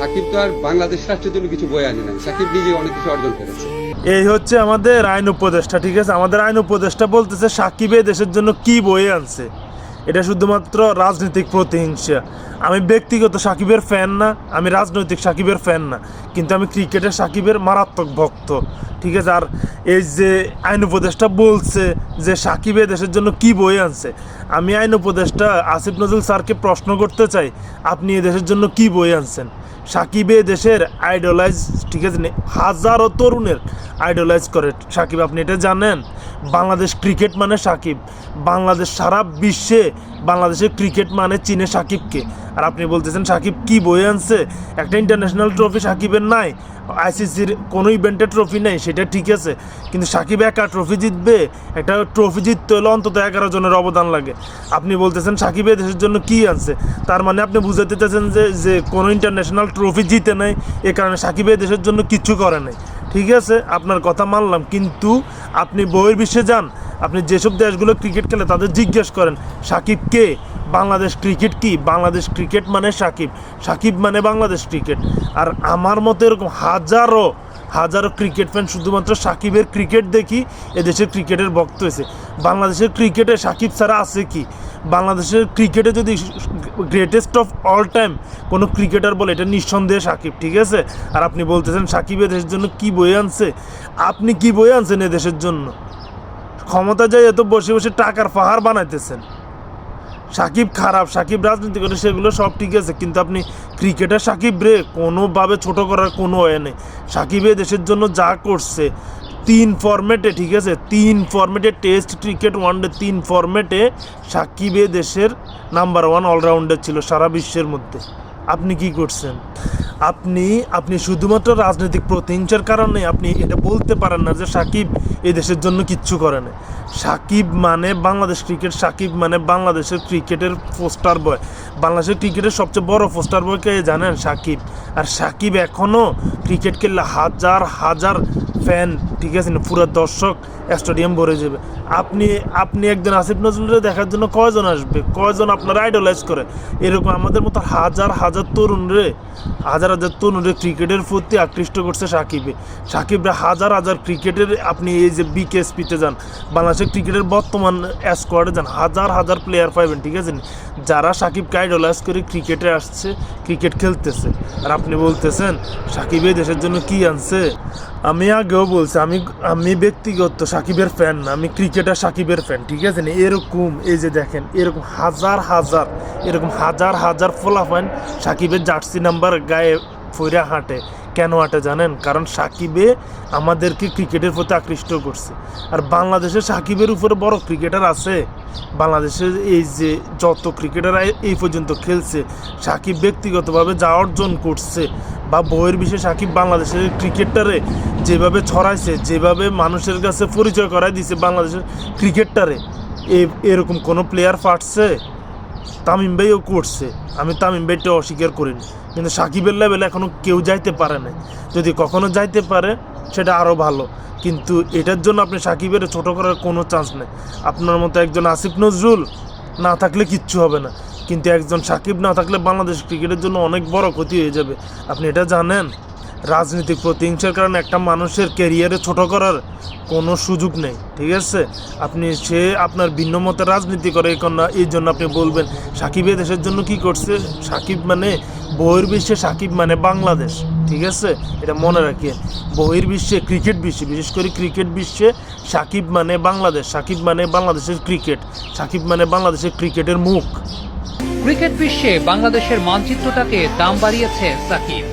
সাকিব তো আর বাংলাদেশ রাষ্ট্রের জন্য কিছু বয়ে আনে নাই, সাকিব নিজে অনেক কিছু অর্জন করেছে। এই হচ্ছে আমাদের আইন উপদেষ্টা, ঠিক আছে? আমাদের আইন উপদেষ্টা বলতেছে সাকিব দেশের জন্য কি বয়ে আনছে। এটা শুধুমাত্র রাজনৈতিক প্রতিহিংসা। আমি ব্যক্তিগত সাকিবের ফ্যান না, আমি রাজনৈতিক সাকিবের ফ্যান না, কিন্তু আমি ক্রিকেটের সাকিবের মারাত্মক ভক্ত, ঠিক আছে? আর এই যে আইন উপদেষ্টা বলছে যে সাকিব দেশের জন্য কি বয়ে আনছে, আমি আইন উপদেষ্টা আসিফ নজরুল স্যারকে প্রশ্ন করতে চাই, আপনি এ দেশের জন্য কি বয়ে আনছেন? সাকিব দেশের আইডলাইজ, ঠিক আছে? হাজারো তরুণের আইডলাইজ করে সাকিব, আপনি এটা জানেন? বাংলাদেশ ক্রিকেট মানে সাকিব, বাংলাদেশ সারা বিশ্বে বাংলাদেশের ক্রিকেট মানে চিনে সাকিবকে। আর আপনি বলতেছেন সাকিব কি বয়ে আনছে? একটা ইন্টারন্যাশনাল ট্রফি সাকিবের নাই, আইসিসির কোনো ইভেন্টের ট্রফি নেই, সেটা ঠিক আছে, কিন্তু সাকিব একা ট্রফি জিতবে? একটা ট্রফি জিততে হলে অন্তত 11 জনের অবদান লাগে। আপনি বলতেছেন সাকিব দেশের জন্য কি আনছে, তার মানে আপনি বুঝাতে চাচ্ছেন যে কোনো ইন্টারন্যাশনাল ট্রফি জিতে নেই, এ কারণে সাকিব দেশের জন্য কিচ্ছু করে নাই। ঠিক আছে, আপনার কথা মানলাম, কিন্তু আপনি বহির্বিশ্বে যান, আপনি যেসব দেশগুলো ক্রিকেট খেলে তাদের জিজ্ঞেস করেন সাকিব কে, বাংলাদেশ ক্রিকেট কি? বাংলাদেশ ক্রিকেট মানে সাকিব, সাকিব মানে বাংলাদেশ ক্রিকেট। আর আমার মতো এরকম হাজারো হাজারো ক্রিকেট ফ্যান শুধুমাত্র সাকিবের ক্রিকেট দেখি এদেশের ক্রিকেটের ভক্ত হয়েছে। বাংলাদেশের ক্রিকেটে সাকিব ছাড়া আছে কি? বাংলাদেশের ক্রিকেটে যদি গ্রেটেস্ট অফ অল টাইম কোনো ক্রিকেটার বলে, এটা নিঃসন্দেহে সাকিব, ঠিক আছে? আর আপনি বলতেছেন সাকিব দেশের জন্য কি বয়ে আনছে? আপনি কি বয়ে আনছেন এদেশের জন্য? ক্ষমতা যায় এত বসে বসে টাকার পাহাড় বানাইতেছেন। সাকিব খারাপ, সাকিব রাজনীতি করে, সেগুলো সব ঠিক আছে, কিন্তু আপনি ক্রিকেটার সাকিব রে কোনোভাবে ছোট করার কোনো ওয়ে নেই। সাকিব দেশের জন্য যা করছে 3 ফরম্যাটে, ঠিক আছে, 3 ফরম্যাটে, টেস্ট ক্রিকেট, ওয়ানডে, 3 ফরম্যাটে সাকিব দেশের নাম্বার 1 অলরাউন্ডার ছিল সারা বিশ্বের মধ্যে। আপনি কি করছেন? আপনি শুধুমাত্র রাজনৈতিক প্রতিহিংসার কারণে আপনি এটা বলতে পারেন না যে সাকিব এই দেশের জন্য কিচ্ছু করে না। সাকিব মানে বাংলাদেশ ক্রিকেট, সাকিব মানে বাংলাদেশের ক্রিকেটের পোস্টার বয়। বাংলাদেশের ক্রিকেটের সবচেয়ে বড় পোস্টার বয় কে জানেন? সাকিব। আর সাকিব এখনও ক্রিকেট খেললে হাজার হাজার ফ্যান, ঠিক আছে, পুরো দর্শক স্টেডিয়াম ভরে যাবে। আপনি একজন আসিফ নজরুলের দেখার জন্য কয়জন আসবে? কয়জন আপনারা আইডলাইজ করে? এরকম আমাদের মতো হাজার হাজার তরুণরে ক্রিকেটের প্রতি আকৃষ্ট করছে সাকিবরা হাজার হাজার ক্রিকেটের, আপনি এই যে বিকেএসপিতে যান, বাংলাদেশের ক্রিকেটের বর্তমান স্কোয়াডে যান, হাজার হাজার প্লেয়ার পাইবেন, ঠিক আছে, যারা সাকিবকে আইডলাইজ করে ক্রিকেটে আসছে, ক্রিকেট খেলতেছে। আর আপনি বলতেছেন সাকিব এই দেশের জন্য কি আনছে? আমি আগেও বলছি, আমি ব্যক্তিগত সাকিবের ফ্যান না, আমি ক্রিকেটার সাকিবের ফ্যান, ঠিক আছে? এরকম এই যে দেখেন, এরকম হাজার হাজার ফলাফান সাকিবের জার্সি নাম্বার গায়ে ফইরা হাঁটে। কেন হাঁটে জানেন? কারণ সাকিবে আমাদেরকে ক্রিকেটের প্রতি আকৃষ্ট করছে। আর বাংলাদেশে সাকিবের উপরে বড় ক্রিকেটার আছে? বাংলাদেশের এই যে যত ক্রিকেটার এই পর্যন্ত খেলছে, সাকিব ব্যক্তিগতভাবে যা অর্জন করছে বা বহির্বিশ্বে সাকিব বাংলাদেশের ক্রিকেটটারে যেভাবে ছড়াইছে, যেভাবে মানুষের কাছে পরিচয় করাই দিছে বাংলাদেশের ক্রিকেটটারে, এরকম কোনো প্লেয়ার পারছে? তামিম ভাইও করছে, আমি তামিম ভাইটা অস্বীকার করিনি, কিন্তু সাকিবের লেভেলে এখনও কেউ যাইতে পারে না। যদি কখনো যাইতে পারে সেটা আরও ভালো, কিন্তু এটার জন্য আপনি সাকিবের ছোট করার কোনো চান্স নেই। আপনার মতো একজন আসিফ নজরুল না থাকলে কিচ্ছু হবে না, কিন্তু একজন সাকিব না থাকলে বাংলাদেশ ক্রিকেটের জন্য অনেক বড় ক্ষতি হয়ে যাবে। আপনি এটা জানেন? রাজনৈতিক প্রতিহিংসার কারণে একটা মানুষের ক্যারিয়ারে ছোট করার কোনো সুযোগ নেই, ঠিক আছে? সে আপনার ভিন্ন মতে রাজনীতি করে, এই জন্য আপনি বলবেন সাকিব দেশের জন্য কি করছে? সাকিব মানে বহির্বিশ্বে সাকিব মানে বাংলাদেশ, ঠিক আছে? এটা মনে রাখিয়ে, বহির্বিশ্বে ক্রিকেট বিশ্বে, বিশেষ করে ক্রিকেট বিশ্বে সাকিব মানে বাংলাদেশ, সাকিব মানে বাংলাদেশের ক্রিকেট, সাকিব মানে বাংলাদেশের ক্রিকেটের মুখ। ক্রিকেট বিশ্বে বাংলাদেশের মানচিত্রটাকে দাম বাড়িয়েছে সাকিব।